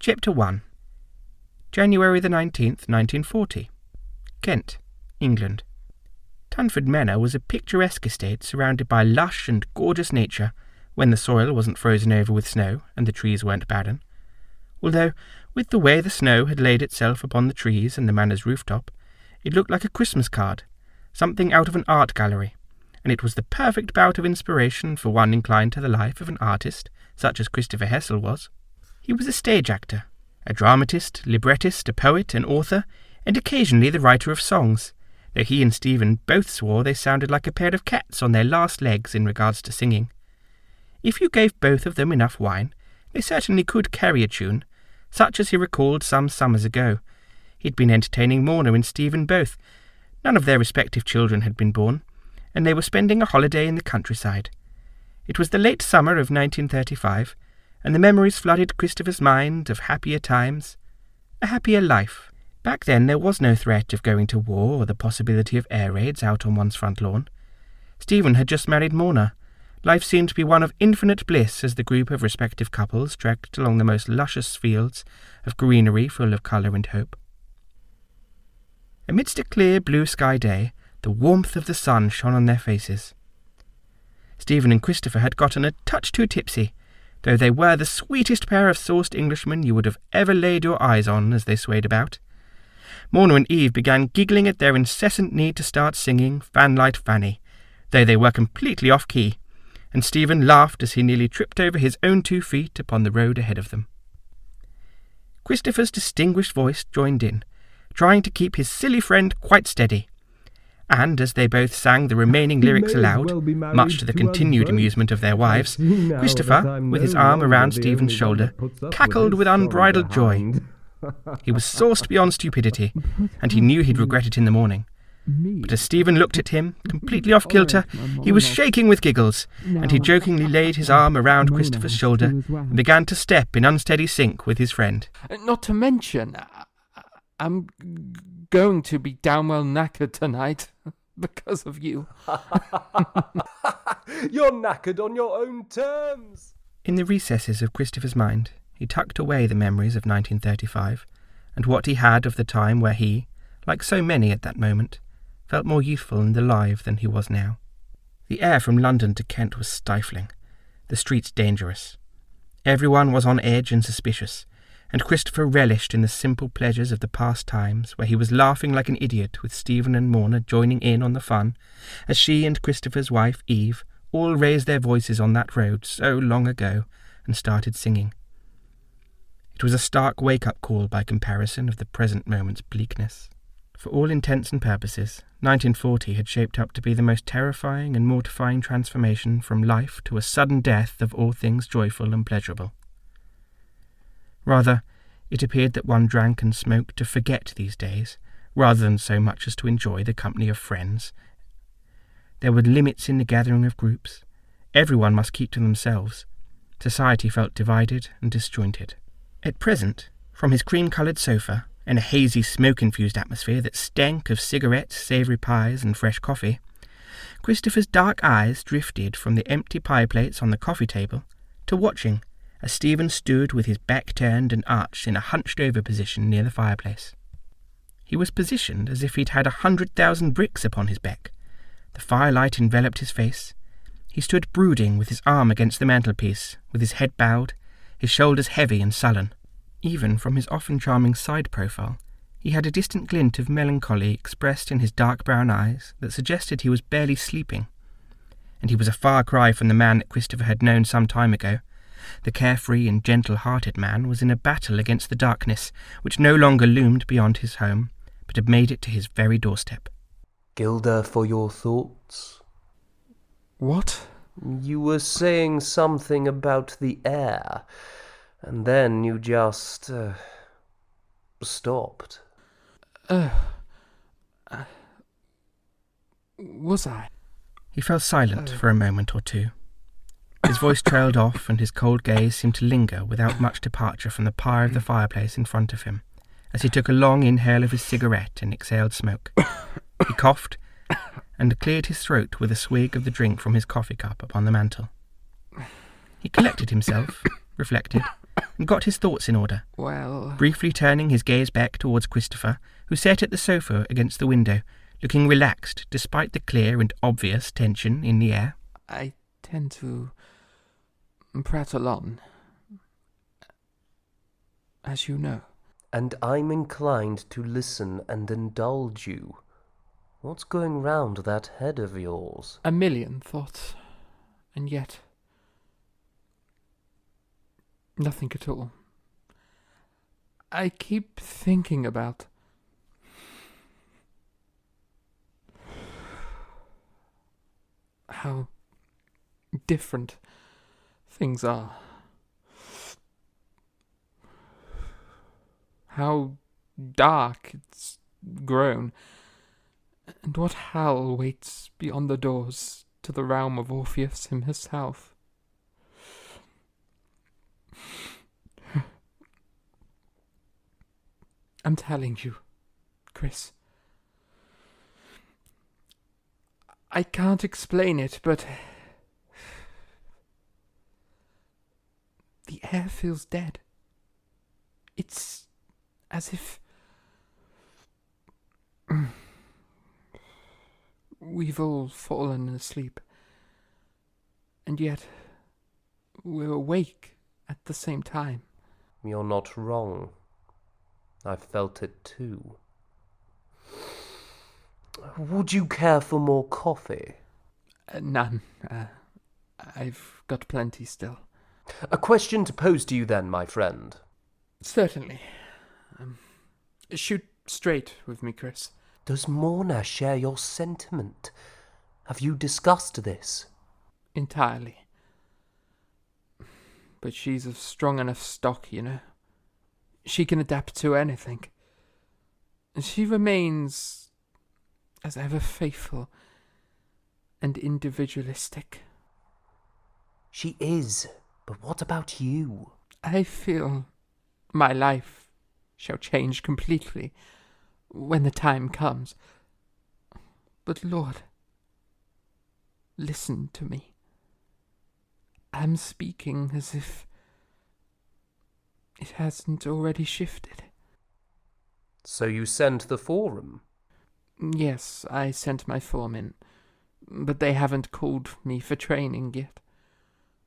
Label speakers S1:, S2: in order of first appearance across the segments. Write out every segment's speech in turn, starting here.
S1: Chapter 1. January the 19th, 1940. Kent, England. Tunford Manor was a picturesque estate surrounded by lush and gorgeous nature when the soil wasn't frozen over with snow and the trees weren't barren. Although, with the way the snow had laid itself upon the trees and the manor's rooftop, it looked like a Christmas card, something out of an art gallery, and it was the perfect bout of inspiration for one inclined to the life of an artist, such as Christopher Hessel was. He was a stage actor, a dramatist, librettist, a poet, an author, and occasionally the writer of songs, though he and Stephen both swore they sounded like a pair of cats on their last legs in regards to singing. If you gave both of them enough wine, they certainly could carry a tune, such as he recalled some summers ago. He'd been entertaining Morna and Stephen both. None of their respective children had been born, and they were spending a holiday in the countryside. It was the late summer of 1935, and the memories flooded Christopher's mind of happier times, a happier life. Back then there was no threat of going to war or the possibility of air raids out on one's front lawn. Stephen had just married Morna. Life seemed to be one of infinite bliss as the group of respective couples trekked along the most luscious fields of greenery full of colour and hope. Amidst a clear blue sky day, the warmth of the sun shone on their faces. Stephen and Christopher had gotten a touch too tipsy, though they were the sweetest pair of sauced Englishmen you would have ever laid your eyes on as they swayed about. Morna and Eve began giggling at their incessant need to start singing Fanlight Fanny, though they were completely off-key, and Stephen laughed as he nearly tripped over his own 2 feet upon the road ahead of them. Christopher's distinguished voice joined in, trying to keep his silly friend quite steady, and as they both sang the remaining lyrics aloud, much to the continued amusement of their wives, Christopher, with his arm around Stephen's shoulder, cackled with unbridled joy. He was sauced beyond stupidity, and he knew he'd regret it in the morning. But as Stephen looked at him, completely off-kilter, he was shaking with giggles, and he jokingly laid his arm around Christopher's shoulder and began to step in unsteady sync with his friend.
S2: Not to mention, I'm going to be damn well knackered tonight because of you.
S3: You're knackered on your own terms.
S1: In the recesses of Christopher's mind, he tucked away the memories of 1935 and what he had of the time where he, like so many at that moment, felt more youthful and alive than he was now. The air from London to Kent was stifling, the streets dangerous. Everyone was on edge and suspicious, and Christopher relished in the simple pleasures of the past times where he was laughing like an idiot with Stephen and Morna joining in on the fun, as she and Christopher's wife, Eve, all raised their voices on that road so long ago and started singing. It was a stark wake-up call by comparison of the present moment's bleakness. For all intents and purposes, 1940 had shaped up to be the most terrifying and mortifying transformation from life to a sudden death of all things joyful and pleasurable. Rather, it appeared that one drank and smoked to forget these days, rather than so much as to enjoy the company of friends. There were limits in the gathering of groups. Everyone must keep to themselves. Society felt divided and disjointed. At present, from his cream-coloured sofa, in a hazy smoke-infused atmosphere that stank of cigarettes, savoury pies and fresh coffee, Christopher's dark eyes drifted from the empty pie plates on the coffee table to watching as Stephen stood with his back turned and arched in a hunched-over position near the fireplace. He was positioned as if he'd had 100,000 bricks upon his back. The firelight enveloped his face. He stood brooding with his arm against the mantelpiece, with his head bowed, his shoulders heavy and sullen. Even from his often charming side profile, he had a distant glint of melancholy expressed in his dark brown eyes that suggested he was barely sleeping. And he was a far cry from the man that Christopher had known some time ago. The carefree and gentle-hearted man was in a battle against the darkness, which no longer loomed beyond his home, but had made it to his very doorstep.
S3: Gilda, for your thoughts?
S2: What?
S3: You were saying something about the air, and then you just stopped.
S2: Was I?
S1: He fell silent for a moment or two. His voice trailed off, and his cold gaze seemed to linger without much departure from the pyre of the fireplace in front of him, as he took a long inhale of his cigarette and exhaled smoke. He coughed, and cleared his throat with a swig of the drink from his coffee cup upon the mantel. He collected himself, reflected, and got his thoughts in order,
S2: Well,
S1: briefly turning his gaze back towards Christopher, who sat at the sofa against the window, looking relaxed despite the clear and obvious tension in the air.
S2: I tend to prattle on, as you know.
S3: And I'm inclined to listen and indulge you. What's going round that head of yours?
S2: A million thoughts, and yet nothing at all. I keep thinking about how different things are. How dark it's grown, and what hell waits beyond the doors to the realm of Orpheus himself. I'm telling you, Chris. I can't explain it, but the air feels dead. It's as if we've all fallen asleep, and yet we're awake at the same time.
S3: You're not wrong. I've felt it too. Would you care for more coffee?
S2: None. I've got plenty still.
S3: A question to pose to you then, my friend.
S2: Certainly. Shoot straight with me, Chris.
S3: Does Morna share your sentiment? Have you discussed this?
S2: Entirely. But she's of strong enough stock, you know. She can adapt to anything. She remains, as ever, faithful and individualistic.
S3: She is, but what about you?
S2: I feel my life shall change completely when the time comes. But Lord, listen to me. I'm speaking as if it hasn't already shifted.
S3: So you sent the forum?
S2: Yes, I sent my form in, but they haven't called me for training yet.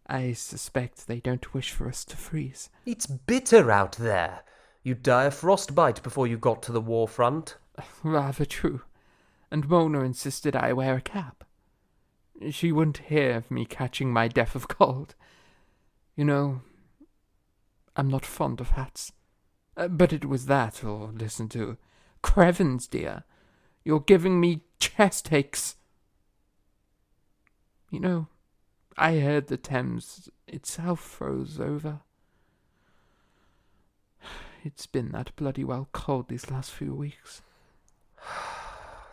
S2: I suspect they don't wish for us to freeze.
S3: It's bitter out there. You'd die of frostbite before you got to the war front.
S2: Rather true. And Mona insisted I wear a cap. She wouldn't hear of me catching my death of cold. You know, I'm not fond of hats. But it was that, or listen to Crevens, dear. You're giving me chest aches. You know, I heard the Thames itself froze over. It's been that bloody well cold these last few weeks.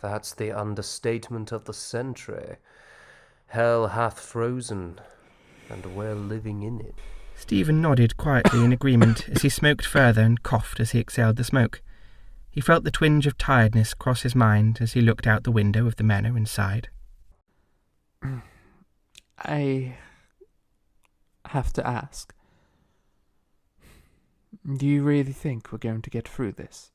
S3: That's the understatement of the century. Hell hath frozen, and we're living in it.
S1: Stephen nodded quietly in agreement as he smoked further and coughed as he exhaled the smoke. He felt the twinge of tiredness cross his mind as he looked out the window of the manor and sighed.
S2: I have to ask. Do you really think we're going to get through this?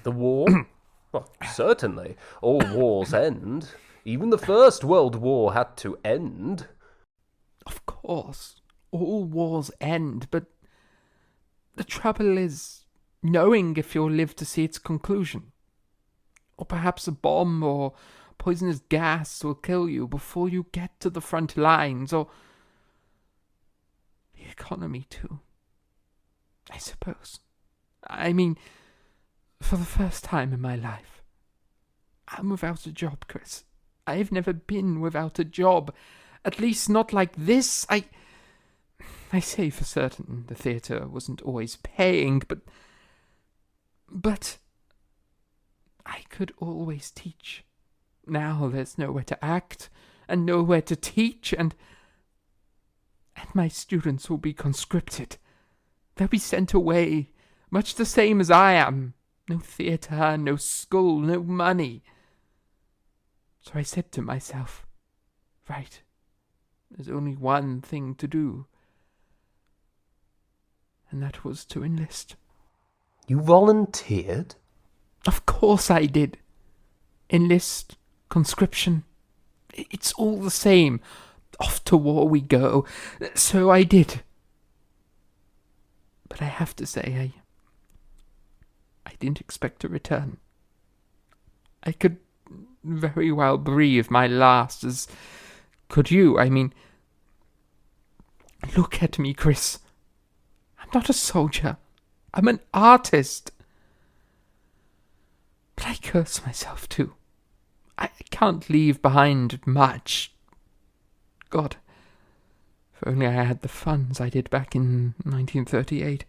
S3: The war? Well, certainly. All wars end. Even the First World War had to end.
S2: Of course, all wars end, but the trouble is knowing if you'll live to see its conclusion. Or perhaps a bomb or poisonous gas will kill you before you get to the front lines, or the economy too, I suppose. I mean, for the first time in my life, I'm without a job, Chris. I've never been without a job. At least not like this. I say for certain the theatre wasn't always paying, but I could always teach. Now there's nowhere to act, and nowhere to teach, and my students will be conscripted. They'll be sent away, much the same as I am. No theatre, no school, no money. So I said to myself, right, there's only one thing to do. and that was to enlist.
S3: You volunteered?
S2: Of course I did. Enlist, conscription, it's all the same. Off to war we go. So I did. But I have to say, I didn't expect to return. I could very well breathe my last, as could you. I mean, look at me, Chris. I'm not a soldier. I'm an artist. But I curse myself too. I can't leave behind much. God, if only I had the funds I did back in 1938.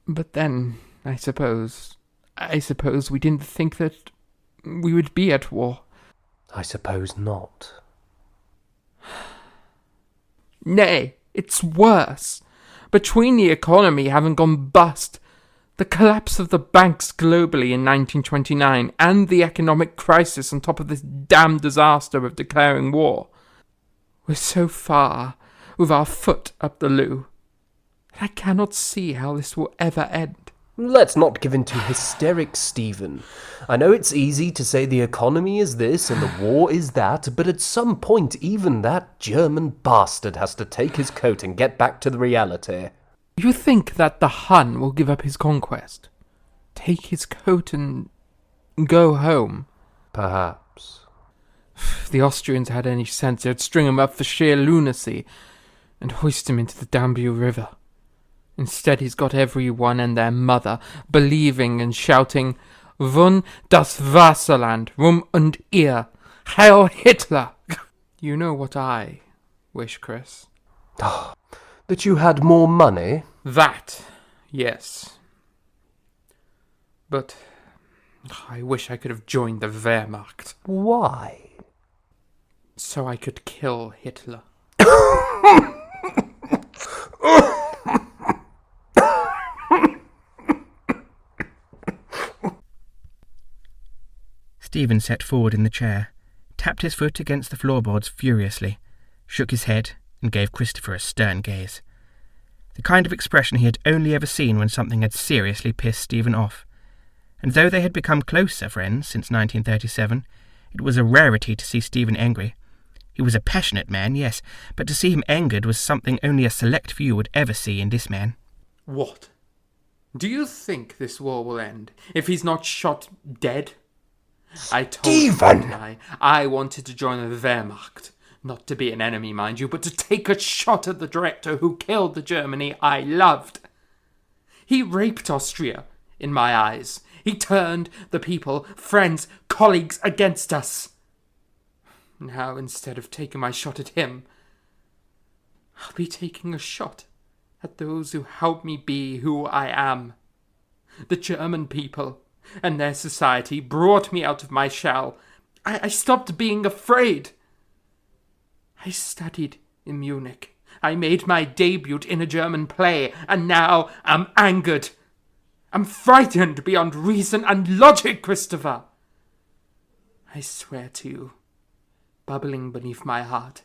S2: But then, I suppose we didn't think that we would be at war.
S3: I suppose not.
S2: Nay, it's worse. Between the economy having gone bust, the collapse of the banks globally in 1929, and the economic crisis on top of this damn disaster of declaring war, we're so far with our foot up the loo that I cannot see how this will ever end.
S3: Let's not give in to hysterics, Stephen. I know it's easy to say the economy is this and the war is that, but at some point even that German bastard has to take his coat and get back to the reality.
S2: You think that the Hun will give up his conquest, take his coat and go home?
S3: Perhaps.
S2: If the Austrians had any sense, they'd string him up for sheer lunacy and hoist him into the Danube River. Instead, he's got everyone and their mother believing and shouting, "Wun das Vaterland, rum und ihr, Heil Hitler!" You know what I wish, Chris?
S3: That you had more money?
S2: That, yes. But I wish I could have joined the Wehrmacht.
S3: Why?
S2: So I could kill Hitler.
S1: Stephen sat forward in the chair, tapped his foot against the floorboards furiously, shook his head, and gave Christopher a stern gaze. The kind of expression he had only ever seen when something had seriously pissed Stephen off. And though they had become closer friends since 1937, it was a rarity to see Stephen angry. He was a passionate man, yes, but to see him angered was something only a select few would ever see in this man.
S2: What? Do you think this war will end if he's not shot dead? I told you, I wanted to join the Wehrmacht. Not to be an enemy, mind you, but to take a shot at the director who killed the Germany I loved. He raped Austria, in my eyes. He turned the people, friends, colleagues against us. Now, instead of taking my shot at him, I'll be taking a shot at those who helped me be who I am. The German people and their society brought me out of my shell. I stopped being afraid. I studied in Munich. I made my debut in a German play, and now I'm angered. I'm frightened beyond reason and logic, Christopher. I swear to you, bubbling beneath my heart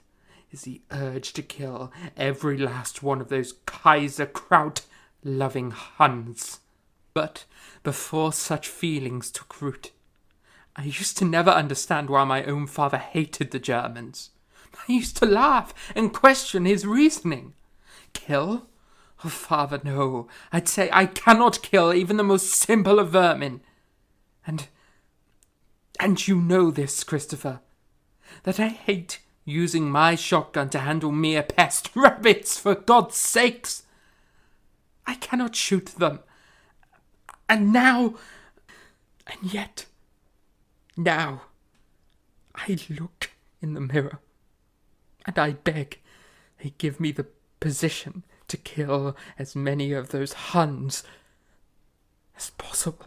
S2: is the urge to kill every last one of those Kaiser Kraut-loving Huns. But before such feelings took root, I used to never understand why my own father hated the Germans. I used to laugh and question his reasoning. Kill? Oh, father, no. I'd say I cannot kill even the most simple of vermin. And you know this, Christopher, that I hate using my shotgun to handle mere pest rabbits, for God's sakes. I cannot shoot them. And yet, now, I look in the mirror, and I beg they give me the position to kill as many of those Huns as possible.